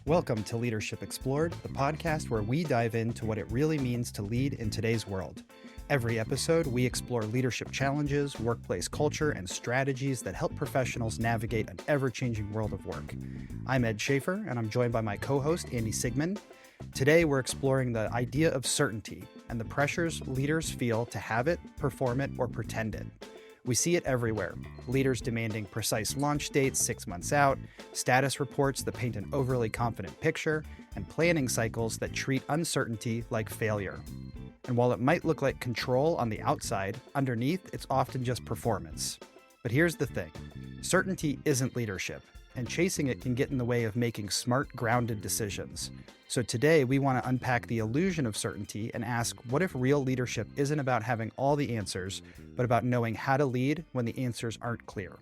Welcome to Leadership Explored, the podcast where we dive into what it really means to lead in today's world. Every episode, we explore leadership challenges, workplace culture, and strategies that help professionals navigate an ever-changing world of work. I'm Ed Schaefer, and I'm joined by my co-host, Andy Siegmund. Today, we're exploring the idea of certainty and the pressures leaders feel to have it, perform it, or pretend it. We see it everywhere. Leaders demanding precise launch dates 6 months out, status reports that paint an overly confident picture, and planning cycles that treat uncertainty like failure. And while it might look like control on the outside, underneath it's often just performance. But here's the thing. Certainty isn't leadership, and chasing it can get in the way of making smart, grounded decisions. So today we want to unpack the illusion of certainty and ask, what if real leadership isn't about having all the answers, but about knowing how to lead when the answers aren't clear?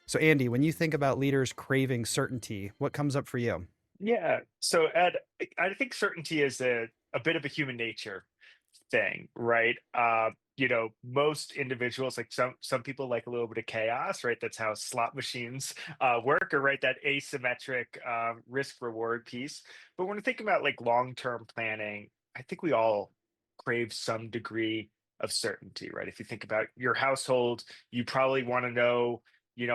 So Andy, when you think about leaders craving certainty, what comes up for you? Yeah. So Ed, I think certainty is a bit of a human nature thing, right? Most individuals, like some people like a little bit of chaos, right? That's how slot machines work, or right, that asymmetric risk reward piece. But when we think about like long-term planning, I think we all crave some degree of certainty, right? If you think about your household, you probably want to know,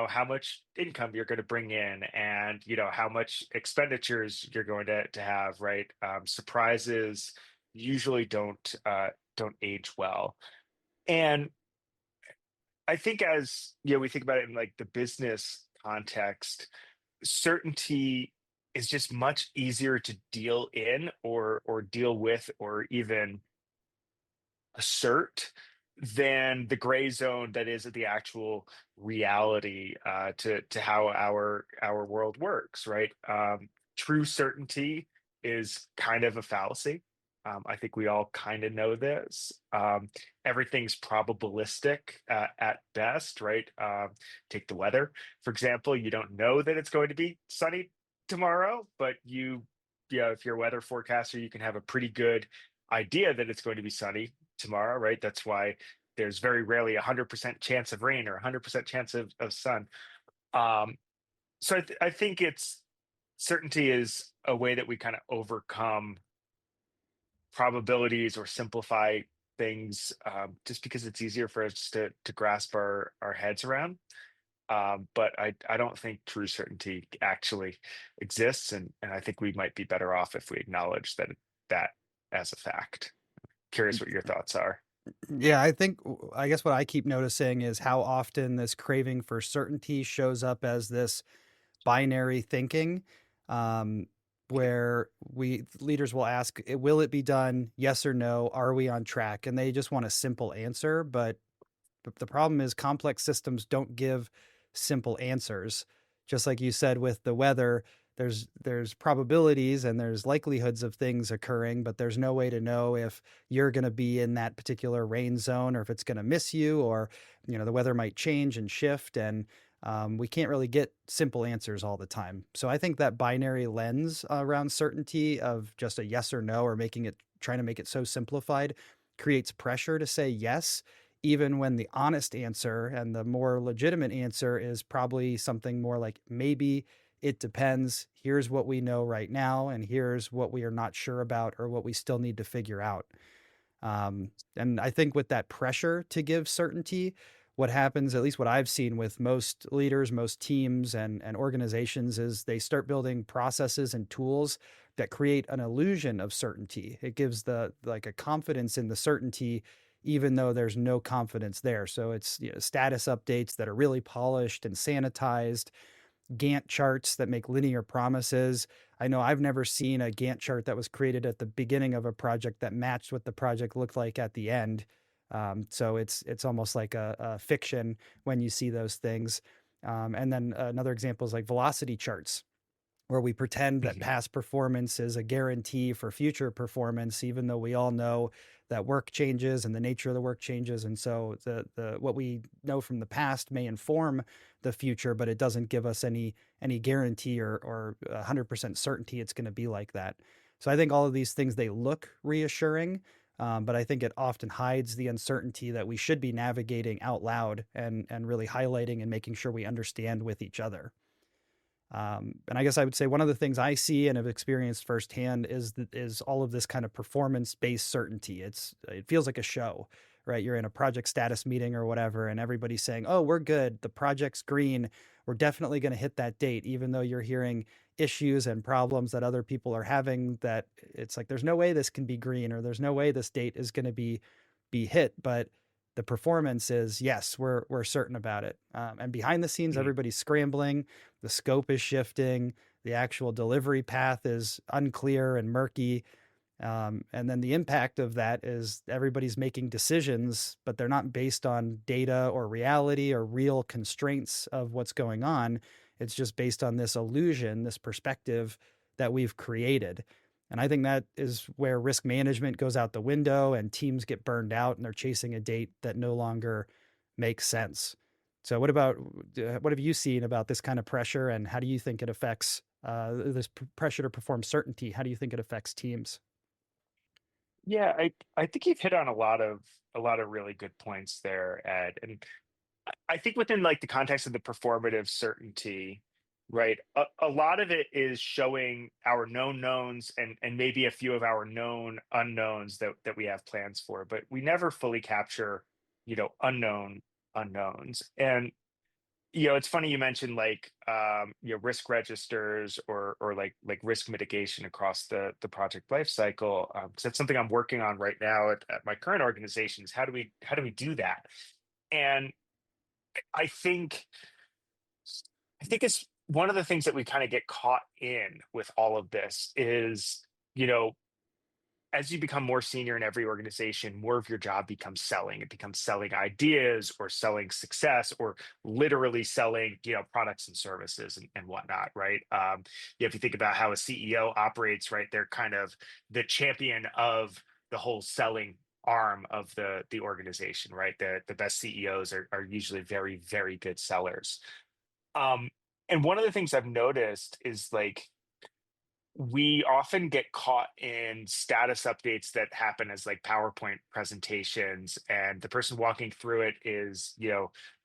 how much income you're going to bring in, and how much expenditures you're going to have, right? Surprises usually don't age well. And I think, as we think about it in like the business context, certainty is just much easier to deal in, or deal with, or even assert, than the gray zone that is the actual reality, to how our world works, right? True certainty is kind of a fallacy. I think we all kind of know this. Everything's probabilistic at best, right? Take the weather, for example. You don't know that it's going to be sunny tomorrow, but if you're a weather forecaster, you can have a pretty good idea that it's going to be sunny tomorrow, right? That's why there's very rarely 100% chance of rain or 100% chance of sun. Um, so I think it's certainty is a way that we kind of overcome probabilities or simplify things, just because it's easier for us to grasp our heads around. But I don't think true certainty actually exists, and I think we might be better off if we acknowledge that as a fact. Curious what your thoughts are. Yeah, I guess what I keep noticing is how often this craving for certainty shows up as this binary thinking, um, where we leaders will ask, will it be done? Yes or no? Are we on track? And they just want a simple answer. But the problem is complex systems don't give simple answers. Just like you said with the weather, there's probabilities and there's likelihoods of things occurring, but there's no way to know if you're going to be in that particular rain zone or if it's going to miss you, or the weather might change and shift, and we can't really get simple answers all the time. So I think that binary lens around certainty of just a yes or no, or trying to make it so simplified, creates pressure to say yes, even when the honest answer and the more legitimate answer is probably something more like, maybe, it depends, here's what we know right now, and here's what we are not sure about or what we still need to figure out. And I think with that pressure to give certainty, what happens, at least what I've seen with most leaders, most teams and organizations, is they start building processes and tools that create an illusion of certainty. It gives like a confidence in the certainty, even though there's no confidence there. So it's status updates that are really polished and sanitized, Gantt charts that make linear promises. I know I've never seen a Gantt chart that was created at the beginning of a project that matched what the project looked like at the end. So it's almost like a fiction when you see those things. And then another example is like velocity charts, where we pretend that Mhm. past performance is a guarantee for future performance, even though we all know that work changes and the nature of the work changes. And so the what we know from the past may inform the future, but it doesn't give us any guarantee or 100% certainty it's going to be like that. So I think all of these things, they look reassuring, but I think it often hides the uncertainty that we should be navigating out loud and really highlighting and making sure we understand with each other. And I guess I would say one of the things I see and have experienced firsthand is all of this kind of performance based certainty. It feels like a show, right? You're in a project status meeting or whatever, and everybody's saying, "Oh, we're good. The project's green. We're definitely going to hit that date," even though you're hearing issues and problems that other people are having. That it's like there's no way this can be green, or there's no way this date is going to be hit, but the performance is yes, we're certain about it. And behind the scenes, Mhm. everybody's scrambling, the scope is shifting, the actual delivery path is unclear and murky. And then the impact of that is everybody's making decisions, but they're not based on data or reality or real constraints of what's going on. It's just based on this illusion, this perspective that we've created. And I think that is where risk management goes out the window and teams get burned out and they're chasing a date that no longer makes sense. So, what have you seen about this kind of pressure, and how do you think it affects this pressure to perform certainty? How do you think it affects teams? Yeah, I think you've hit on a lot of really good points there, Ed. And I think within like the context of the performative certainty, right? A lot of it is showing our known knowns and maybe a few of our known unknowns that we have plans for, but we never fully capture, unknown unknowns. And it's funny you mentioned like risk registers or like risk mitigation across the project life cycle. 'Cause that's something I'm working on right now at my current organizations. How do we do that? And I think I think it's one of the things that we kind of get caught in with all of this is, you know, as you become more senior in every organization, more of your job becomes selling. It becomes selling ideas or selling success or literally selling, products and services and whatnot, right? If you think about how a CEO operates, right, they're kind of the champion of the whole selling arm of the organization, right? The best CEOs are usually very, very good sellers. Um, and one of the things I've noticed is like we often get caught in status updates that happen as like PowerPoint presentations, and the person walking through it is,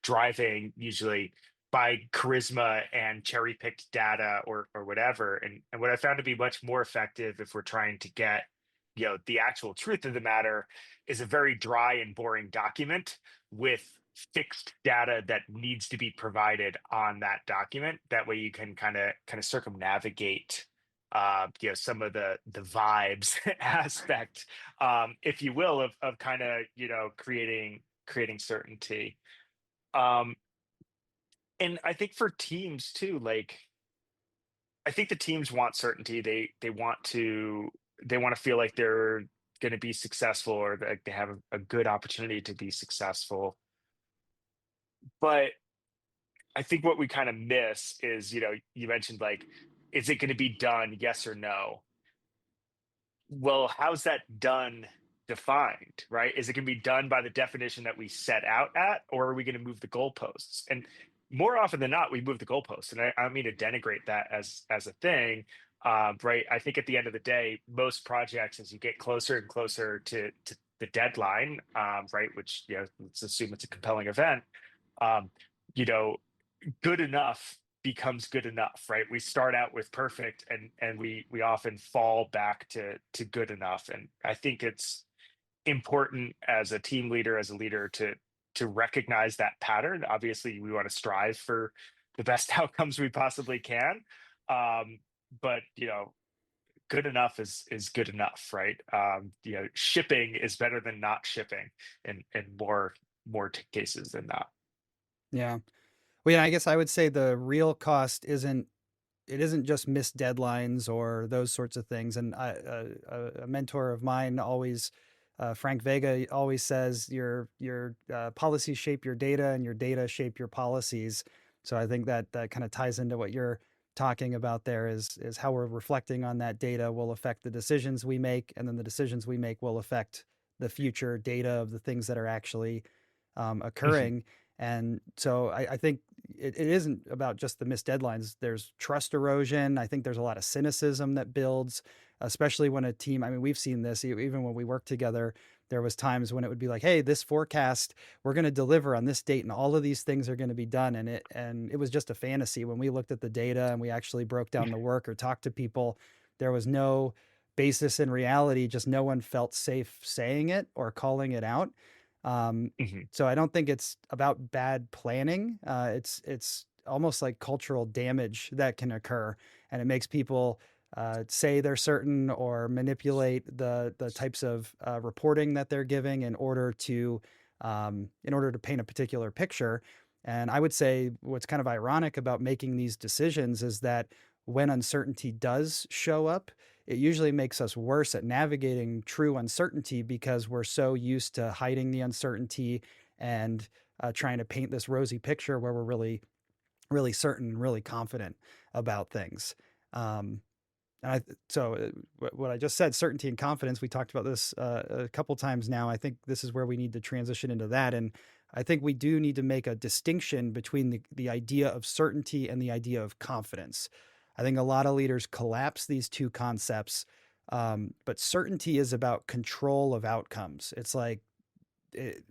driving usually by charisma and cherry picked data or whatever. And what I found to be much more effective if we're trying to get, the actual truth of the matter is a very dry and boring document with fixed data that needs to be provided on that document. That way you can kind of circumnavigate some of the vibes aspect, if you will, of kind of creating certainty. Um, and I think for teams too, like I think the teams want certainty. They want to feel like they're going to be successful or that they have a good opportunity to be successful. But I think what we kind of miss is, you mentioned like, is it going to be done? Yes or no? Well, how's that done defined, right? Is it going to be done by the definition that we set out at, or are we going to move the goalposts? And more often than not, we move the goalposts. And I don't mean to denigrate that as a thing, right? I think at the end of the day, most projects, as you get closer and closer to the deadline, right, which let's assume it's a compelling event, um, you know, good enough becomes good enough, right? We start out with perfect and we often fall back to good enough. And I think it's important as a team leader, as a leader, to recognize that pattern. Obviously, we want to strive for the best outcomes we possibly can. But good enough is good enough, right? Shipping is better than not shipping in more cases than not. Yeah. Well, yeah, I guess I would say the real cost isn't just missed deadlines or those sorts of things. And a mentor of mine always, Frank Vega, always says your policies shape your data, and your data shape your policies. So I think that kind of ties into what you're talking about there is how we're reflecting on that data will affect the decisions we make, and then the decisions we make will affect the future data of the things that are actually occurring. And so I think it isn't about just the missed deadlines. There's trust erosion. I think there's a lot of cynicism that builds, especially when a team, I mean, we've seen this even when we work together. There was times when it would be like, hey, this forecast, we're going to deliver on this date and all of these things are going to be done. And it was just a fantasy. When we looked at the data and we actually broke down the work or talked to people, there was no basis in reality, just no one felt safe saying it or calling it out. Um, Mhm. so I don't think it's about bad planning. It's almost like cultural damage that can occur, and it makes people say they're certain or manipulate the types of reporting that they're giving in order to paint a particular picture. And I would say what's kind of ironic about making these decisions is that when uncertainty does show up, it usually makes us worse at navigating true uncertainty because we're so used to hiding the uncertainty and trying to paint this rosy picture where we're really, really certain, really confident about things. Um, what I just said, certainty and confidence, we talked about this a couple times now. I think this is where we need to transition into that. And I think we do need to make a distinction between the idea of certainty and the idea of confidence. I think a lot of leaders collapse these two concepts. But certainty is about control of outcomes. It's like it,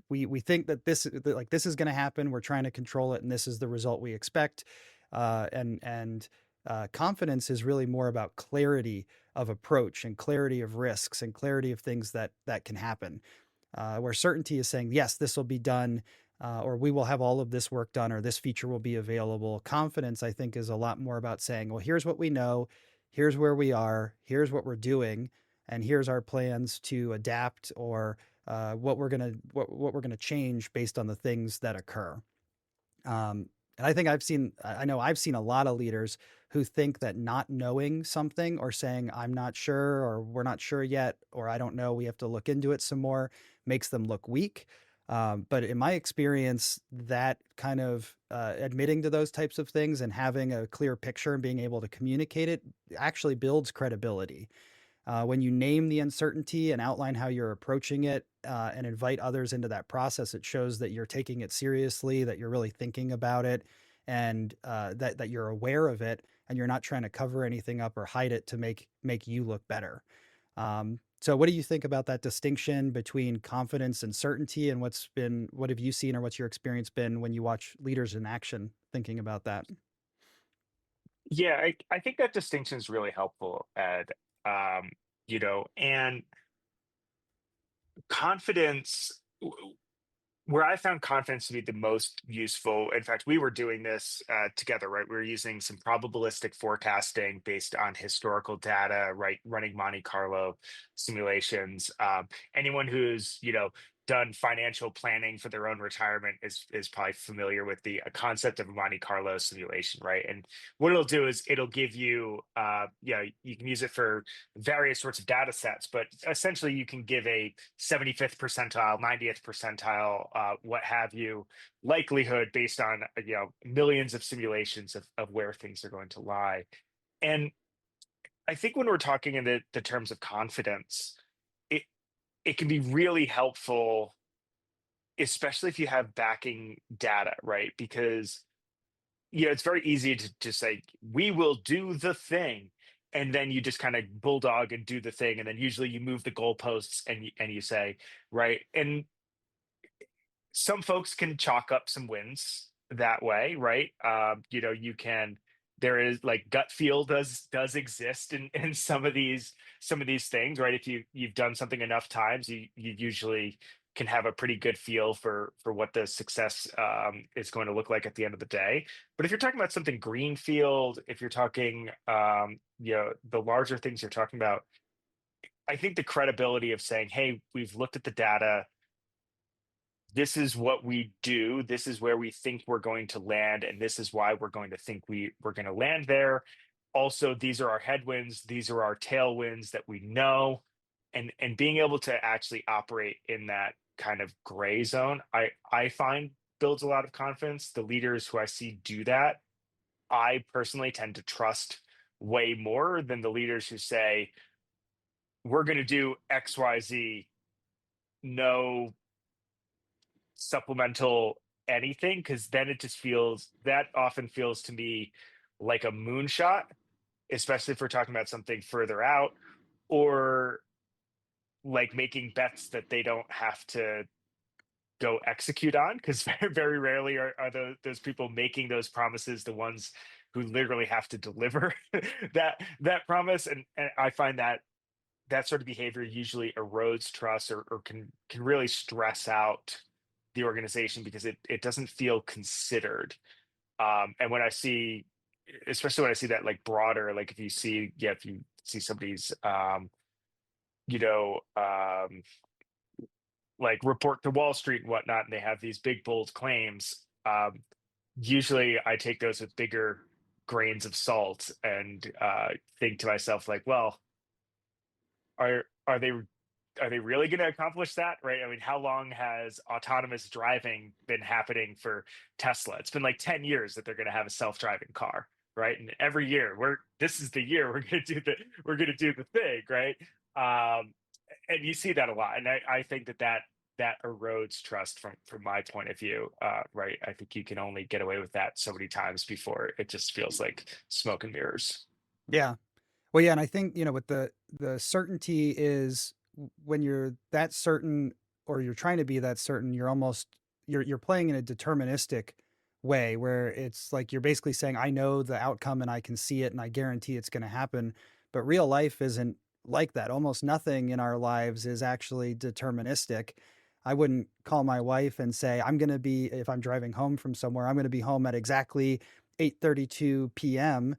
we think that this is going to happen. We're trying to control it, and this is the result we expect. And confidence is really more about clarity of approach and clarity of risks and clarity of things that can happen. Where certainty is saying, yes, this will be done, or we will have all of this work done, or this feature will be available. Confidence, I think, is a lot more about saying, well, here's what we know, here's where we are, here's what we're doing, and here's our plans to adapt or what we're gonna change based on the things that occur. And I know I've seen a lot of leaders who think that not knowing something or saying, I'm not sure, or we're not sure yet, or I don't know, we have to look into it some more, makes them look weak. But in my experience, that kind of admitting to those types of things and having a clear picture and being able to communicate it actually builds credibility. When you name the uncertainty and outline how you're approaching it and invite others into that process, it shows that you're taking it seriously, that you're really thinking about it, and that you're aware of it, and you're not trying to cover anything up or hide it to make you look better. So, what do you think about that distinction between confidence and certainty, and what have you seen, or what's your experience been when you watch leaders in action thinking about that? Yeah, I think that distinction is really helpful, Ed. Um, and confidence, where I found confidence to be the most useful. In fact, we were doing this together, right? We were using some probabilistic forecasting based on historical data, right? Running Monte Carlo simulations. Anyone who's done financial planning for their own retirement is probably familiar with the concept of a Monte Carlo simulation, right? And what it'll do is it'll give you, you can use it for various sorts of data sets, but essentially you can give a 75th percentile, 90th percentile, what have you, likelihood based on millions of simulations of where things are going to lie. And I think when we're talking in the terms of confidence, it it can be really helpful, especially if you have backing data, right? Because it's very easy to say we will do the thing, and then you just kind of bulldog and do the thing, and then usually you move the goalposts and you say, right. And some folks can chalk up some wins that way, right? You can. There is like gut feel does exist in some of these things, right? If you've done something enough times, you usually can have a pretty good feel for what the success is going to look like at the end of the day. But if you're talking about something greenfield, if you're talking the larger things you're talking about, I think the credibility of saying, "Hey, we've looked at the data, this is what we do, this is where we think we're going to land, and this is why we're going to think we're going to land there. Also, these are our headwinds, these are our tailwinds that we know." And being able to actually operate in that kind of gray zone, I find builds a lot of confidence. The leaders who I see do that, I personally tend to trust way more than the leaders who say, we're going to do XYZ, no supplemental anything, because then it just feels that often feels to me like a moonshot, especially if we're talking about something further out, or like making bets that they don't have to go execute on, because very, very rarely are those people making those promises the ones who literally have to deliver that promise. And I find that that sort of behavior usually erodes trust, or can really stress out the organization, because it doesn't feel considered. And when I see, especially when I see that like broader, like if you see, yeah, if you see somebody's you know like report to Wall Street and whatnot, and they have these big bold claims, usually I take those with bigger grains of salt, and think to myself like, well, are they really going to accomplish that, right? I mean, how long has autonomous driving been happening for Tesla? It's been like 10 years that they're going to have a self-driving car, right? And every year, this is the year we're going to do the thing, right? um and you see that a lot, and I think that erodes trust from my point of view, right? I think you can only get away with that so many times before it just feels like smoke and mirrors. Yeah. Well, yeah, and I think, with the certainty is when you're that certain or you're trying to be that certain, you're playing in a deterministic way where it's like you're basically saying, I know the outcome and I can see it and I guarantee it's going to happen. But real life isn't like that. Almost nothing in our lives is actually deterministic. I wouldn't call my wife and say, I'm going to be, if I'm driving home from somewhere, I'm going to be home at exactly 8:32 p.m.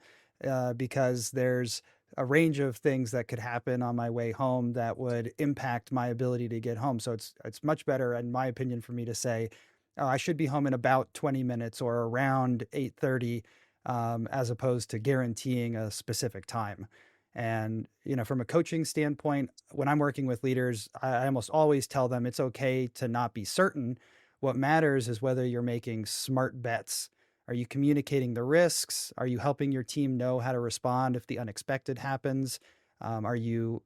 Because there's a range of things that could happen on my way home that would impact my ability to get home. So it's much better, in my opinion, for me to say, oh, I should be home in about 20 minutes or around 8:30, as opposed to guaranteeing a specific time. And from a coaching standpoint, when I'm working with leaders, I almost always tell them it's okay to not be certain. What matters is whether you're making smart bets. Are you communicating the risks? Are you helping your team know how to respond if the unexpected happens? Are you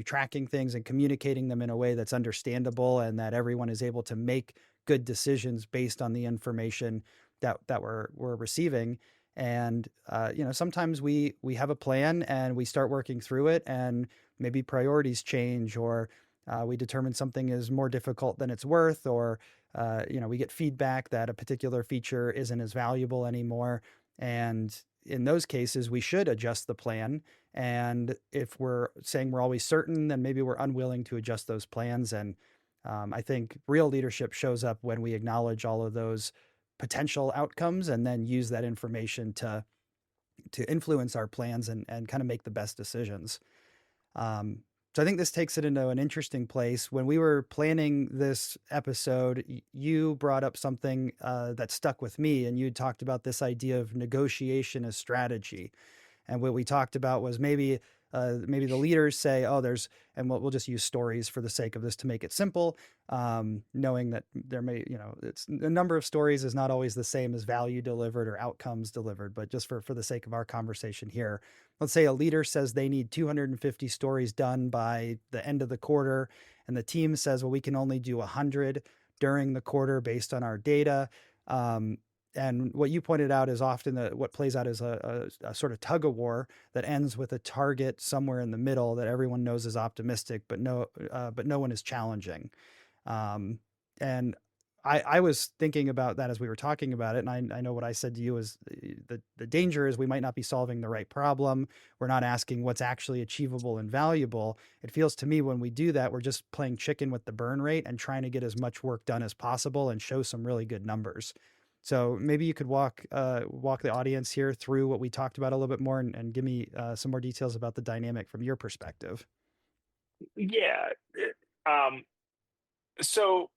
tracking things and communicating them in a way that's understandable and that everyone is able to make good decisions based on the information that we're receiving? And sometimes we have a plan and we start working through it, and maybe priorities change, or we determine something is more difficult than it's worth, or we get feedback that a particular feature isn't as valuable anymore. And in those cases, we should adjust the plan. And if we're saying we're always certain, then maybe we're unwilling to adjust those plans. And I think real leadership shows up when we acknowledge all of those potential outcomes and then use that information to influence our plans and kind of make the best decisions. So I think this takes it into an interesting place. When we were planning this episode, you brought up something that stuck with me, and you talked about this idea of negotiation as strategy. And what we talked about was maybe the leaders say, oh, and we'll just use stories for the sake of this to make it simple, knowing that there may, it's the number of stories is not always the same as value delivered or outcomes delivered. But just for the sake of our conversation here, let's say a leader says they need 250 stories done by the end of the quarter, and the team says, well, we can only do 100 during the quarter based on our data. And what you pointed out is often what plays out as a sort of tug of war that ends with a target somewhere in the middle that everyone knows is optimistic, but no one is challenging. And I was thinking about that as we were talking about it, and I know what I said to you is the danger is we might not be solving the right problem. We're not asking what's actually achievable and valuable. It feels to me when we do that, we're just playing chicken with the burn rate and trying to get as much work done as possible and show some really good numbers. So maybe you could walk the audience here through what we talked about a little bit more, and give me some more details about the dynamic from your perspective. Yeah. Um, so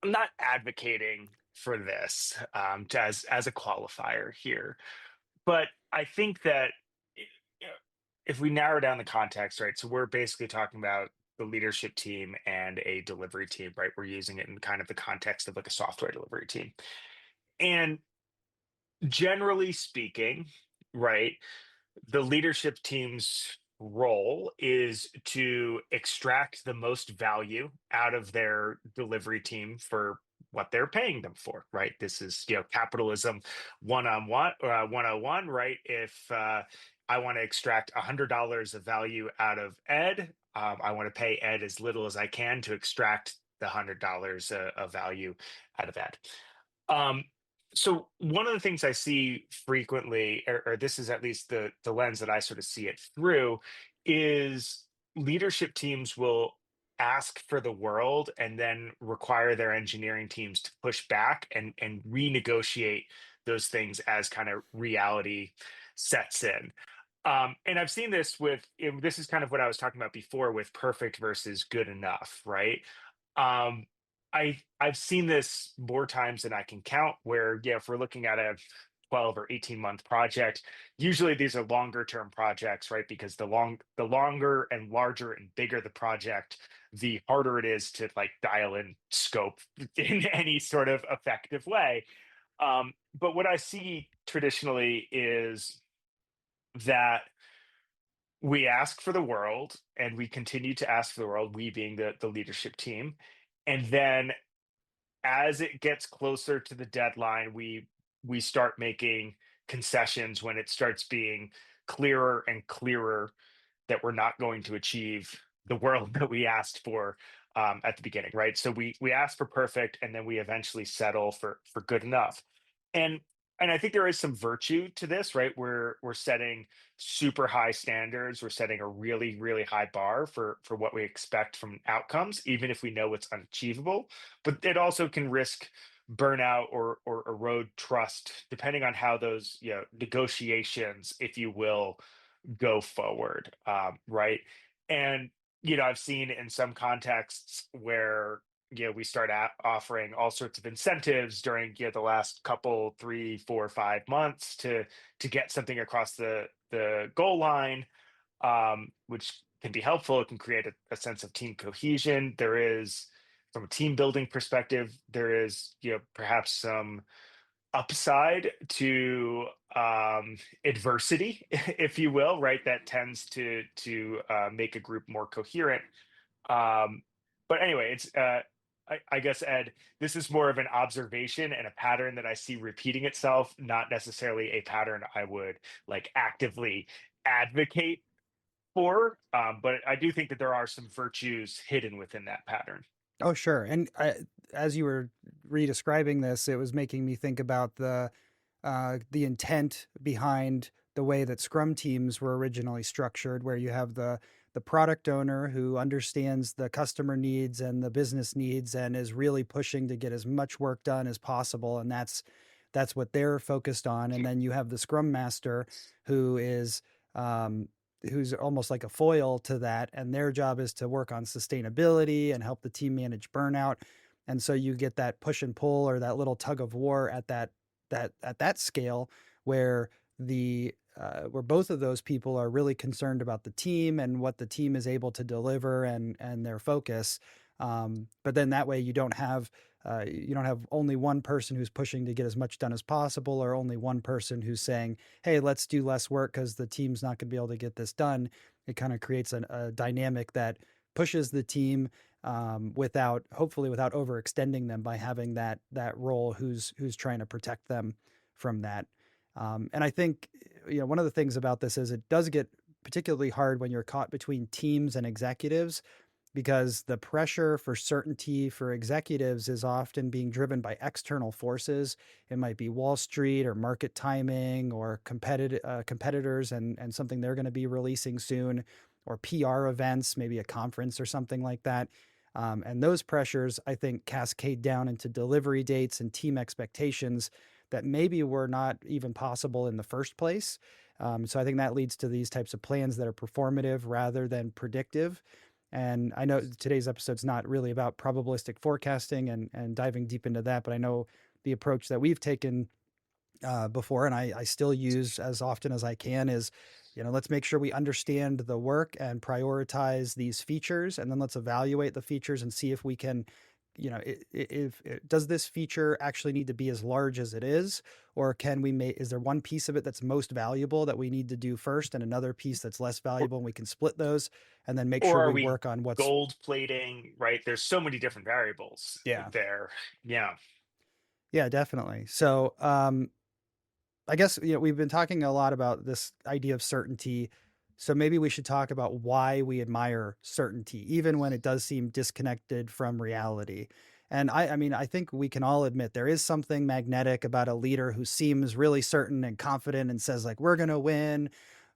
I'm not advocating for this, as a qualifier here, but I think that you know, if we narrow down the context, right? So we're basically talking about the leadership team and a delivery team, right? We're using it in kind of the context of like a software delivery team, and generally speaking, right? The leadership team's role is to extract the most value out of their delivery team for what they're paying them for, right? This is, capitalism one-on-one, 101, right? If I want to extract $100 of value out of Ed, I want to pay Ed as little as I can to extract the $100 of value out of Ed. Um, so one of the things I see frequently, or this is at least the lens that I sort of see it through, is leadership teams will ask for the world and then require their engineering teams to push back and renegotiate those things as kind of reality sets in. And I've seen this this is kind of what I was talking about before with perfect versus good enough, right? Um, I've seen this more times than I can count. Where yeah, if we're looking at a 12 or 18-month project, usually these are longer term projects, right? Because the longer and larger and bigger the project, the harder it is to like dial in scope in any sort of effective way. But what I see traditionally is that we ask for the world and we continue to ask for the world, we being the leadership team. And then as it gets closer to the deadline, we start making concessions when it starts being clearer and clearer that we're not going to achieve the world that we asked for at the beginning, right? So we ask for perfect, and then we eventually settle for good enough. And and I think there is some virtue to this, right? We're setting super high standards. We're setting a really high bar for what we expect from outcomes, even if we know it's unachievable. But it also can risk burnout or erode trust, depending on how those negotiations, if you will, go forward, right? And I've seen in some contexts where we start offering all sorts of incentives during the last couple 3 4 5 months to get something across the goal line, which can be helpful. It can create a sense of team cohesion. There is, from a team building perspective, there is perhaps some upside to adversity, if you will, right? That tends to make a group more coherent. Um, but anyway, it's I guess Ed, this is more of an observation and a pattern that I see repeating itself, not necessarily a pattern I would like actively advocate for. But I do think that there are some virtues hidden within that pattern. Oh, sure. And as you were re-describing this, it was making me think about the intent behind the way that Scrum teams were originally structured, where you have the product owner who understands the customer needs and the business needs and is really pushing to get as much work done as possible, and that's what they're focused on. And then you have the Scrum master who is who's almost like a foil to that, and their job is to work on sustainability and help the team manage burnout. And so you get that push and pull, or that little tug of war at that scale, where where both of those people are really concerned about the team and what the team is able to deliver and their focus. But then that way you don't have only one person who's pushing to get as much done as possible, or only one person who's saying, "Hey, let's do less work because the team's not going to be able to get this done." It kind of creates a dynamic that pushes the team, without, hopefully without overextending them by having that role who's trying to protect them from that. And I think one of the things about this is it does get particularly hard when you're caught between teams and executives, because the pressure for certainty for executives is often being driven by external forces. It might be Wall Street or market timing or competitors and something they're going to be releasing soon, or PR events, maybe a conference or something like that. And those pressures, I think, cascade down into delivery dates and team expectations that maybe were not even possible in the first place. So I think that leads to these types of plans that are performative rather than predictive. And I know today's episode's not really about probabilistic forecasting and diving deep into that, but I know the approach that we've taken before, and I still use as often as I can, is, let's make sure we understand the work and prioritize these features, and then let's evaluate the features and see if we can, if does this feature actually need to be as large as it is, or can we make, is there one piece of it that's most valuable that we need to do first, and another piece that's less Or, valuable, and we can split those, and then make or sure are we we work on what's, gold plating, right? There's so many different variables yeah, there. Yeah. yeah, definitely. So, I guess we've been talking a lot about this idea of certainty, So maybe we should talk about why we admire certainty, even when it does seem disconnected from reality. And I mean, I think we can all admit there is something magnetic about a leader who seems really certain and confident and says, like, we're going to win,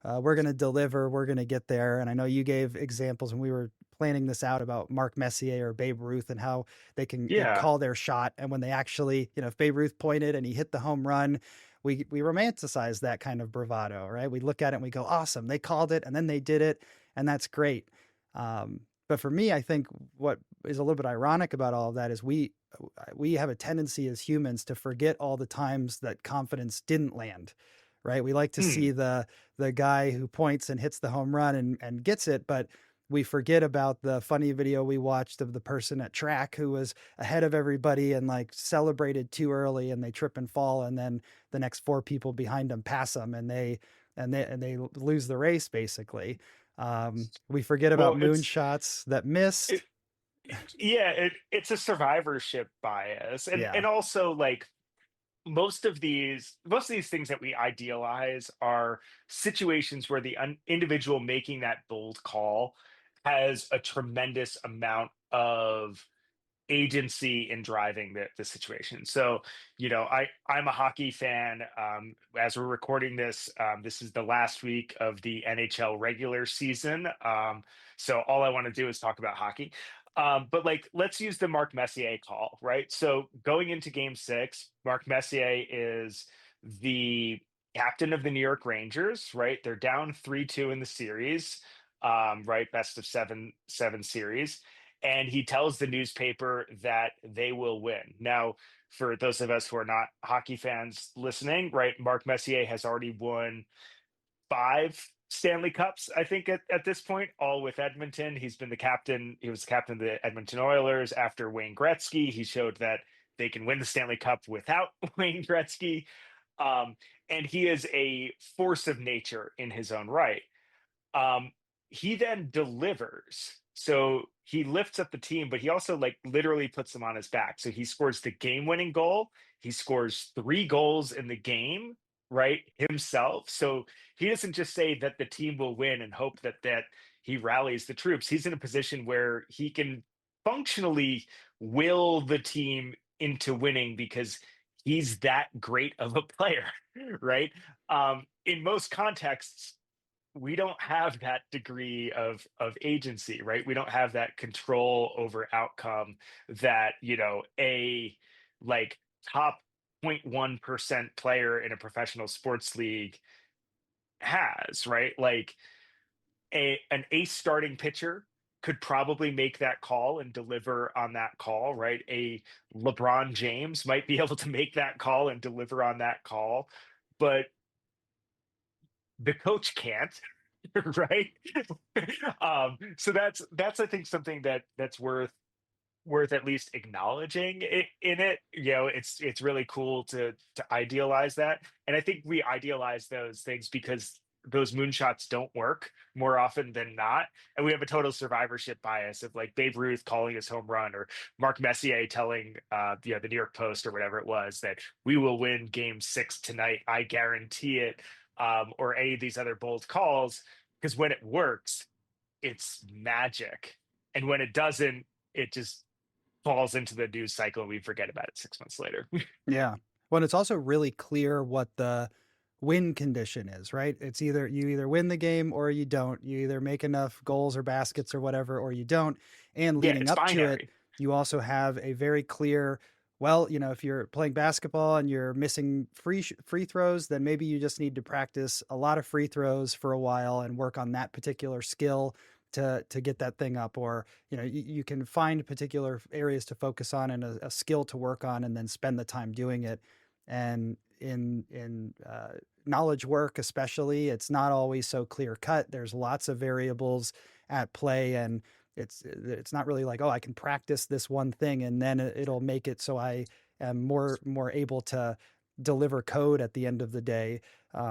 we're going to deliver, we're going to get there. And I know you gave examples when we were planning this out about Mark Messier or Babe Ruth and how they can Yeah. call their shot. And when they actually, if Babe Ruth pointed and he hit the home run, we romanticize that kind of bravado, right? We look at it and we go, awesome, they called it and then they did it, and that's great. But for me, I think what is a little bit ironic about all of that is we have a tendency as humans to forget all the times that confidence didn't land, right? We like to see Hmm. the guy who points and hits the home run and gets it, but we forget about the funny video we watched of the person at track who was ahead of everybody and like celebrated too early and they trip and fall, and then the next four people behind them pass them and they lose the race basically. We forget about Well, moonshots that missed. it, yeah, it's a survivorship bias, Yeah. and also like most of these things that we idealize are situations where the individual making that bold call has a tremendous amount of agency in driving the situation. So, I'm a hockey fan. As we're recording this, this is the last week of the NHL regular season. So all I want to do is talk about hockey. But like, let's use the Mark Messier call, right? So going into Game 6, Mark Messier is the captain of the New York Rangers, right? They're down 3-2 in the series, right? Best of seven series, and he tells the newspaper that they will win. Now, for those of us who are not hockey fans listening, right, Mark Messier has already won five Stanley Cups, I think, at this point, all with Edmonton. He's been the captain. He was the captain of the Edmonton Oilers after Wayne Gretzky. He showed that they can win the Stanley Cup without Wayne Gretzky. Um, and he is a force of nature in his own right. um, he then delivers. So he lifts up the team, but he also like literally puts them on his back. So he scores the game-winning goal. He scores three goals in the game, right? Himself. So he doesn't just say that the team will win and hope that he rallies the troops. He's in a position where he can functionally will the team into winning because he's that great of a player, right? In most contexts, we don't have that degree of agency, right? We don't have that control over outcome that, a like top 0.1% player in a professional sports league has, right? Like an ace starting pitcher could probably make that call and deliver on that call, right? A LeBron James might be able to make that call and deliver on that call, but the coach can't, right? So that's I think something that's worth at least acknowledging in it. It's really cool to idealize that, and I think we idealize those things because those moonshots don't work more often than not, and we have a total survivorship bias of like Babe Ruth calling his home run or Mark Messier telling the New York Post or whatever it was that we will win Game 6 tonight, I guarantee it, or any of these other bold calls, because when it works, it's magic, and when it doesn't, it just falls into the news cycle and we forget about it 6 months later. Yeah. Well, it's also really clear what the win condition is, right? It's either you either win the game or you don't. You either make enough goals or baskets or whatever, or you don't. And Yeah, leading it's up to it, binary. you also have a very clear, well, if you're playing basketball and you're missing free throws, then maybe you just need to practice a lot of free throws for a while and work on that particular skill to get that thing up. Or you can find particular areas to focus on and a skill to work on and then spend the time doing it. And in knowledge work especially, it's not always so clear cut. There's lots of variables at play, and it's not really like, oh, I can practice this one thing and then it'll make it so I am more able to deliver code at the end of the day,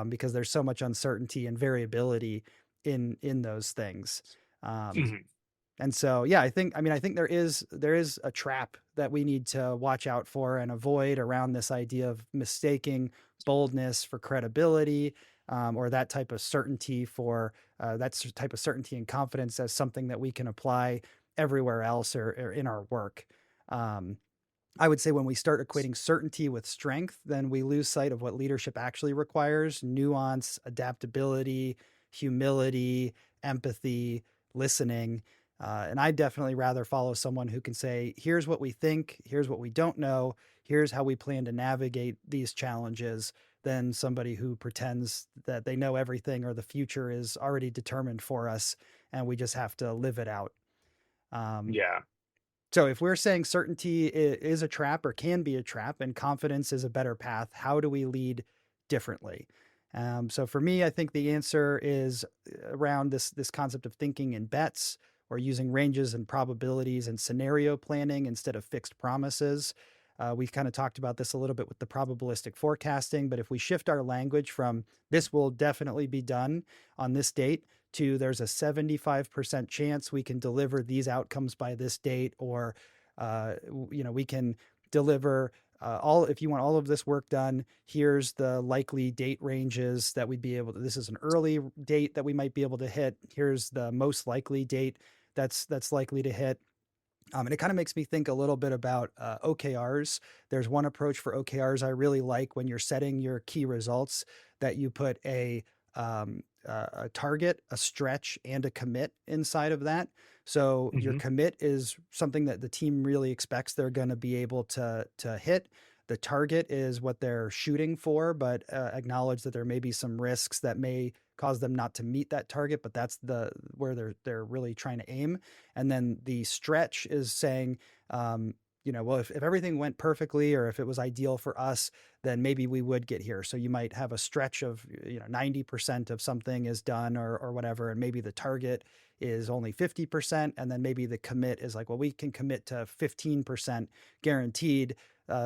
because there's so much uncertainty and variability in those things. um, Mhm. and so, yeah, I think there is a trap that we need to watch out for and avoid around this idea of mistaking boldness for credibility. or that type of certainty for type of certainty and confidence as something that we can apply everywhere else or in our work. Um, I would say when we start equating certainty with strength, then we lose sight of what leadership actually requires: nuance, adaptability, humility, empathy, listening. And I'd definitely rather follow someone who can say, here's what we think, here's what we don't know, here's how we plan to navigate these challenges, than somebody who pretends that they know everything or the future is already determined for us and we just have to live it out. Um, Yeah. so if we're saying certainty is a trap or can be a trap and confidence is a better path, how do we lead differently? So for me, I think the answer is around this concept of thinking in bets or using ranges and probabilities and scenario planning instead of fixed promises. We've kind of talked about this a little bit with the probabilistic forecasting, but if we shift our language from this will definitely be done on this date to there's a 75% chance we can deliver these outcomes by this date, or we can deliver all, if you want all of this work done, here's the likely date ranges that we'd be able to, this is an early date that we might be able to hit, here's the most likely date that's likely to hit. And it kind of makes me think a little bit about OKRs. There's one approach for OKRs I really like when you're setting your key results, that you put a target, a stretch, and a commit inside of that. So your Hmm. commit is something that the team really expects they're going to be able to hit. The target is what they're shooting for, but acknowledge that there may be some risks that may cause them not to meet that target. But that's the where they're really trying to aim. And then the stretch is saying, well, if everything went perfectly or if it was ideal for us, then maybe we would get here. So you might have a stretch of 90% of something is done or whatever, and maybe the target is only 50%, and then maybe the commit is like, well, we can commit to 15% guaranteed.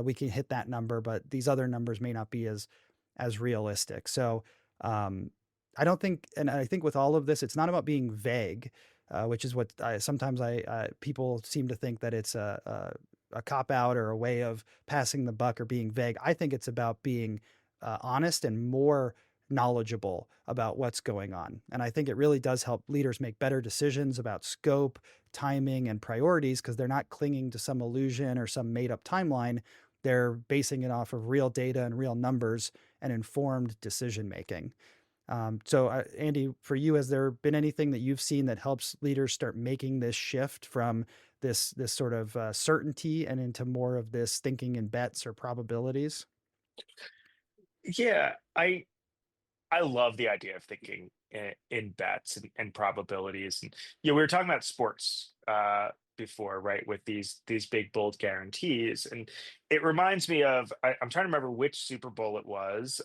We can hit that number, but these other numbers may not be as realistic. So um, I don't think, and I think with all of this, it's not about being vague, which is what sometimes people seem to think that it's a cop out or a way of passing the buck or being vague. I think it's about being honest and more knowledgeable about what's going on. And I think it really does help leaders make better decisions about scope, timing, and priorities, because they're not clinging to some illusion or some made up timeline. They're basing it off of real data and real numbers and informed decision making. Andy, for you, has there been anything that you've seen that helps leaders start making this shift from this sort of certainty and into more of this thinking in bets or probabilities? Yeah. I love the idea of thinking in bets and probabilities. And we were talking about sports before, right? With these big bold guarantees, and it reminds me of I'm trying to remember which Super Bowl it was.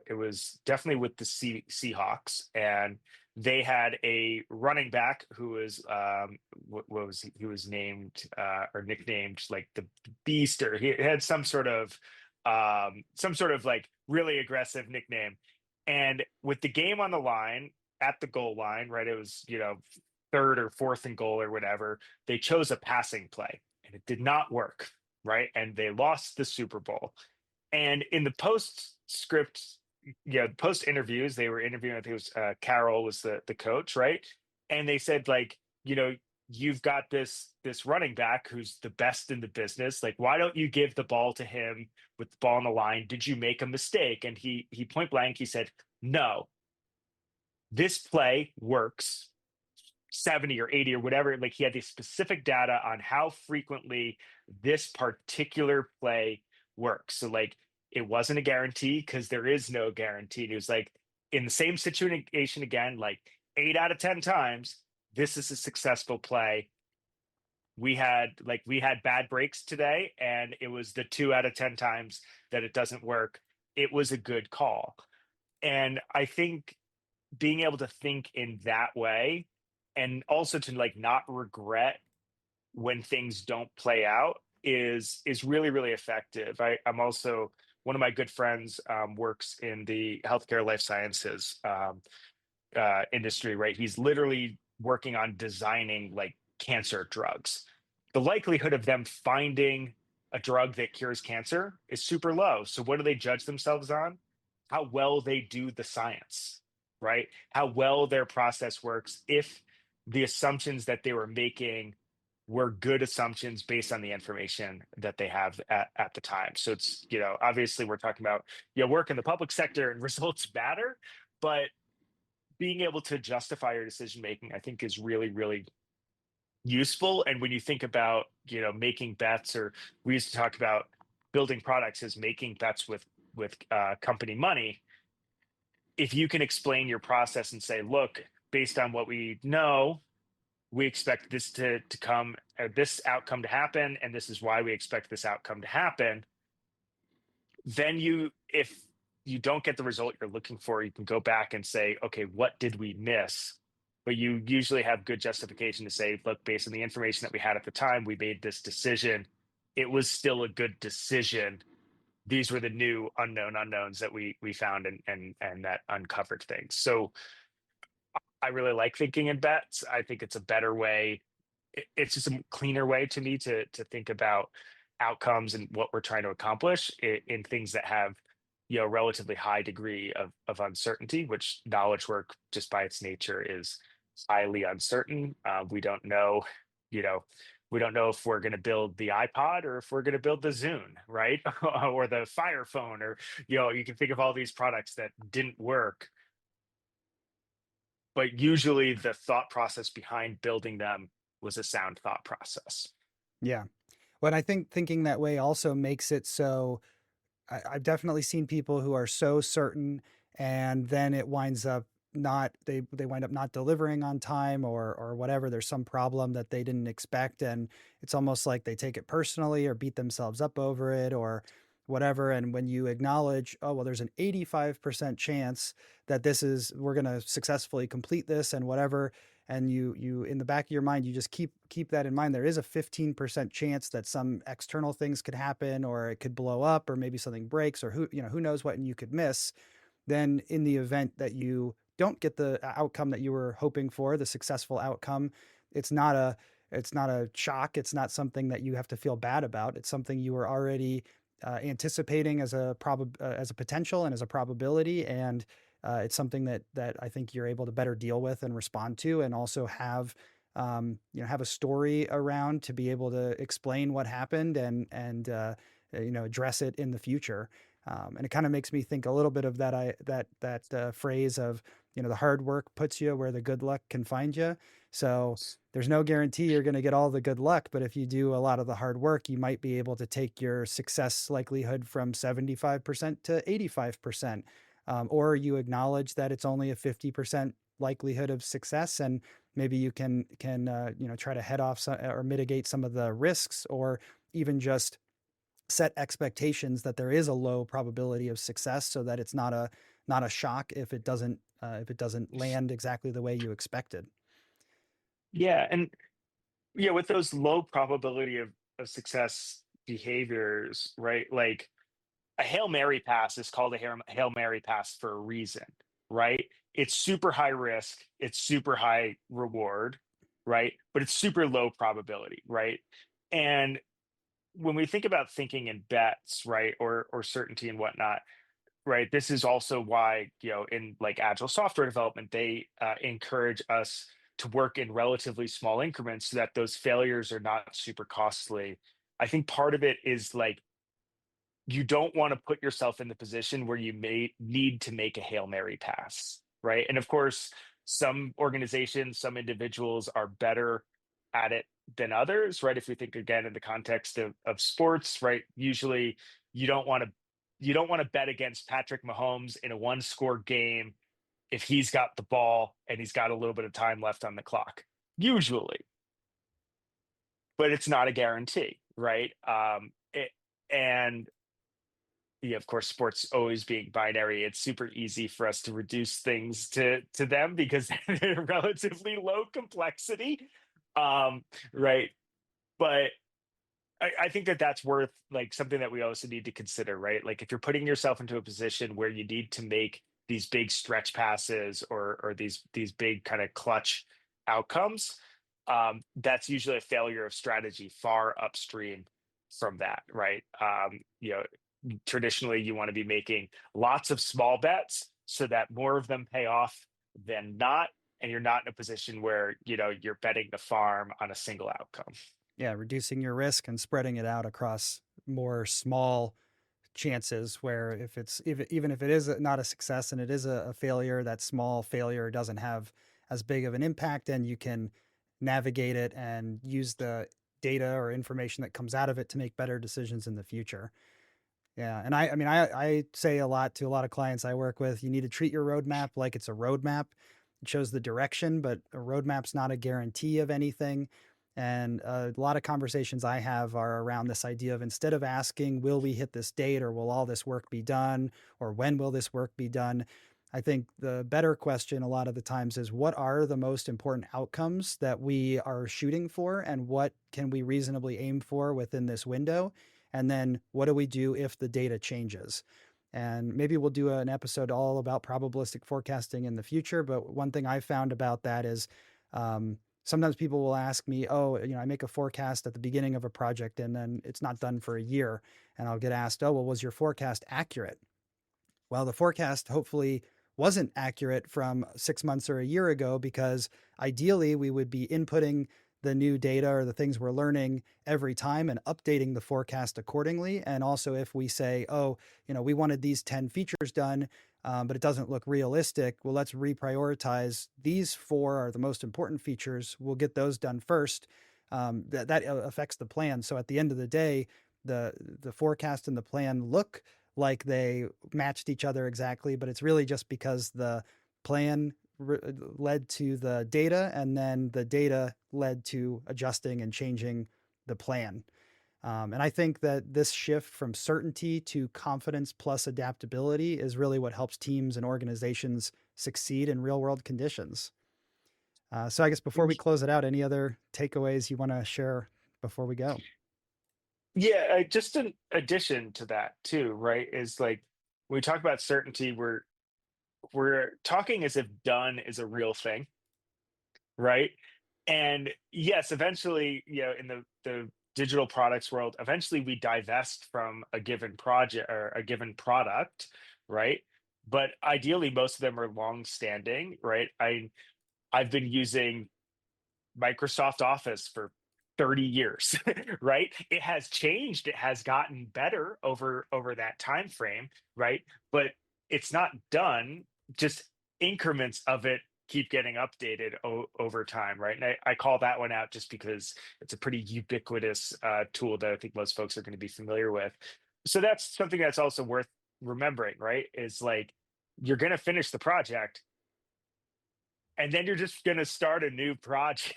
It was definitely with the Seahawks, and they had a running back who was what was he was named or nicknamed like the Beast, or he had some sort of like really aggressive nickname. And with the game on the line at the goal line, right? It was, third or fourth and goal or whatever. They chose a passing play and it did not work, right? And they lost the Super Bowl. And in the postscript, post interviews, they were interviewing, I think it was Carroll was the coach, right? And they said, like, you've got this running back who's the best in the business. Like, why don't you give the ball to him with the ball on the line? Did you make a mistake? And he point blank, he said, no, this play works 70 or 80 or whatever. Like, he had the specific data on how frequently this particular play works. So like, it wasn't a guarantee because there is no guarantee. It was like, in the same situation again, like 8 out of 10 times, this is a successful play. We had bad breaks today, and it was the 2 out of 10 times that it doesn't work. It was a good call. And I think being able to think in that way, and also to like not regret when things don't play out, is really really effective. I'm also, one of my good friends works in the healthcare life sciences industry, right? He's literally working on designing like cancer drugs. The likelihood of them finding a drug that cures cancer is super low. So what do they judge themselves on? how well they do the science, right? How well their process works, if the assumptions that they were making were good assumptions based on the information that they have at the time. So it's, obviously we're talking about, work in the public sector and results matter, but being able to justify your decision making, I think, is really, really useful. And when you think about, making bets, or we used to talk about building products as making bets with company money, if you can explain your process and say, look, based on what we know, we expect this to come, this outcome to happen, and this is why we expect this outcome to happen. Then if you don't get the result you're looking for, you can go back and say, okay, what did we miss? But you usually have good justification to say, look, based on the information that we had at the time, we made this decision. It was still a good decision. These were the new unknown unknowns that we found, and that uncovered things. So I really like thinking in bets. I think it's a better way. It's just a cleaner way to me to think about outcomes and what we're trying to accomplish in things that have, relatively high degree of uncertainty, which knowledge work just by its nature is highly uncertain. We don't know, you know, we don't know if we're going to build the iPod or if we're going to build the Zune, right? Or the Fire Phone, or, you can think of all these products that didn't work, but usually the thought process behind building them was a sound thought process. Yeah. But I think thinking that way also makes it so I've definitely seen people who are so certain, and then it winds up not they wind up not delivering on time, or whatever. There's some problem that they didn't expect, and it's almost like they take it personally or beat themselves up over it or whatever. And when you acknowledge, oh well, there's an 85% chance that we're going to successfully complete this and whatever, and you in the back of your mind, you just keep that in mind. There is a 15% chance that some external things could happen, or it could blow up, or maybe something breaks, or who knows what, and you could miss. Then in the event that you don't get the outcome that you were hoping for, the successful outcome, it's not a shock. It's not something that you have to feel bad about. It's something you were already anticipating as as a potential and as a probability, and it's something that I think you're able to better deal with and respond to, and also have have a story around to be able to explain what happened, and address it in the future. And it kind of makes me think a little bit of that phrase of, the hard work puts you where the good luck can find you. So there's no guarantee you're going to get all the good luck, but if you do a lot of the hard work, you might be able to take your success likelihood from 75% to 85%. Or you acknowledge that it's only a 50% likelihood of success, and maybe you can try to head off or mitigate some of the risks, or even just set expectations that there is a low probability of success, so that it's not a shock if it doesn't land exactly the way you expected. Yeah, and with those low probability of success behaviors, right? Like a Hail Mary pass is called a Hail Mary pass for a reason, right? It's super high risk, it's super high reward, right? But it's super low probability, right? And when we think about thinking in bets, right, or certainty and whatnot, right, this is also why, in like agile software development, they encourage us to work in relatively small increments so that those failures are not super costly. I think part of it is like, you don't want to put yourself in the position where you may need to make a Hail Mary pass, right? And of course, some organizations, some individuals are better at it than others, right? If we think again in the context of sports, right? Usually you don't want to bet against Patrick Mahomes in a one score game if he's got the ball and he's got a little bit of time left on the clock. Usually, but it's not a guarantee, right? And yeah, of course, sports always being binary, it's super easy for us to reduce things to them because they're relatively low complexity, um, right? But I think that that's worth like something that we also need to consider, right? Like if you're putting yourself into a position where you need to make these big stretch passes, or these big kind of clutch outcomes, that's usually a failure of strategy far upstream from that, right? traditionally you want to be making lots of small bets so that more of them pay off than not, and you're not in a position where you're betting the farm on a single outcome. Yeah, reducing your risk and spreading it out across more small chances where even if it is not a success and it is a failure, that small failure doesn't have as big of an impact, and you can navigate it and use the data or information that comes out of it to make better decisions in the future. Yeah, and I mean, I say a lot to a lot of clients I work with. You need to treat your roadmap like it's a roadmap. It shows the direction, but a roadmap's not a guarantee of anything. And a lot of conversations I have are around this idea of, instead of asking, will we hit this date, or will all this work be done, or when will this work be done? I think the better question a lot of the times is, what are the most important outcomes that we are shooting for, and what can we reasonably aim for within this window? And then what do we do if the data changes? And maybe we'll do an episode all about probabilistic forecasting in the future. But one thing I found about that is, sometimes people will ask me, oh, I make a forecast at the beginning of a project and then it's not done for a year. And I'll get asked, oh, well, was your forecast accurate? Well, the forecast hopefully wasn't accurate from 6 months or a year ago, because ideally we would be inputting the new data or the things we're learning every time and updating the forecast accordingly. And also, if we say, oh, we wanted these 10 features done, but it doesn't look realistic, well, let's reprioritize. These 4 are the most important features. We'll get those done first. That affects the plan. So at the end of the day, the forecast and the plan look like they matched each other exactly, but it's really just because the plan led to the data, and then the data led to adjusting and changing the plan. And I think that this shift from certainty to confidence plus adaptability is really what helps teams and organizations succeed in real world conditions. So I guess before we close it out, any other takeaways you want to share before we go? Yeah, just an addition to that too, right? Is like, when we talk about certainty, we're talking as if done is a real thing, right? And yes, eventually, in the digital products world, eventually we divest from a given project or a given product, right? But ideally, most of them are long standing, right? I've been using Microsoft Office for 30 years, right? It has changed, it has gotten better over that time frame, right? But it's not done, just increments of it keep getting updated over time, right? And I call that one out just because it's a pretty ubiquitous tool that I think most folks are going to be familiar with. So that's something that's also worth remembering, right? Is like, you're going to finish the project, and then you're just going to start a new project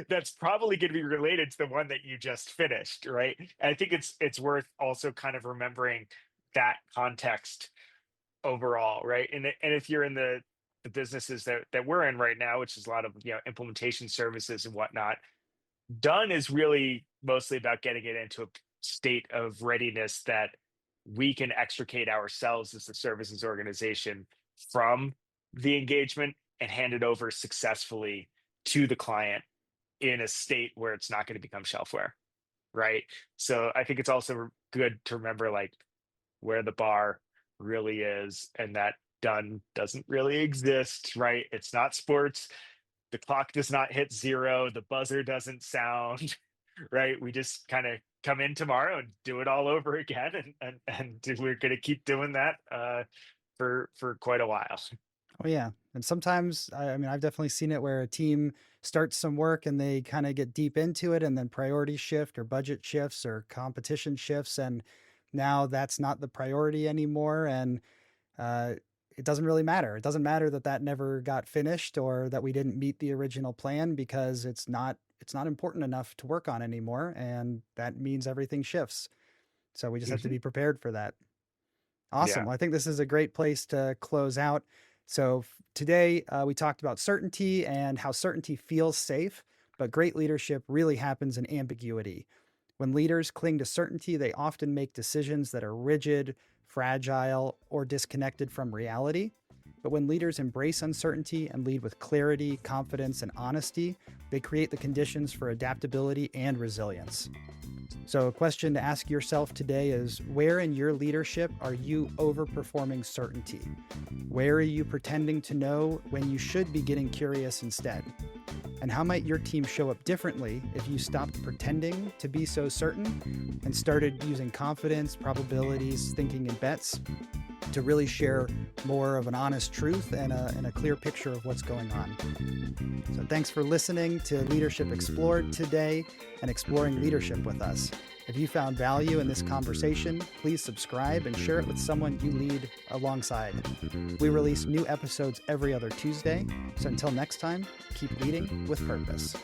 that's probably going to be related to the one that you just finished, right? And I think it's worth also kind of remembering that context overall, right? And if you're in the businesses that we're in right now, which is a lot of implementation services and whatnot, done is really mostly about getting it into a state of readiness that we can extricate ourselves as the services organization from the engagement and hand it over successfully to the client in a state where it's not going to become shelfware, right? So I think it's also good to remember, like, where the bar really is, and that done doesn't really exist, right? It's not sports. The clock does not hit zero. The buzzer doesn't sound, right? We just kind of come in tomorrow and do it all over again, and we're going to keep doing that for quite a while. Oh yeah, and sometimes I mean, I've definitely seen it where a team starts some work and they kind of get deep into it, and then priorities shift or budget shifts or competition shifts, and now that's not the priority anymore. And uh, it doesn't really matter. It doesn't matter that that never got finished or that we didn't meet the original plan, because it's not important enough to work on anymore, and that means everything shifts. So we just have to Hmm. be prepared for that. Awesome. Yeah. Well, I think this is a great place to close out. So today we talked about certainty and how certainty feels safe, but great leadership really happens in ambiguity. When leaders cling to certainty, they often make decisions that are rigid, fragile, or disconnected from reality. But when leaders embrace uncertainty and lead with clarity, confidence, and honesty, they create the conditions for adaptability and resilience. So a question to ask yourself today is, where in your leadership are you overperforming certainty? Where are you pretending to know when you should be getting curious instead? And how might your team show up differently if you stopped pretending to be so certain and started using confidence, probabilities, thinking, and bets to really share more of an honest truth and a clear picture of what's going on? So thanks for listening to Leadership Explored today and exploring leadership with us. If you found value in this conversation, please subscribe and share it with someone you lead alongside. We release new episodes every other Tuesday, so until next time, keep leading with purpose.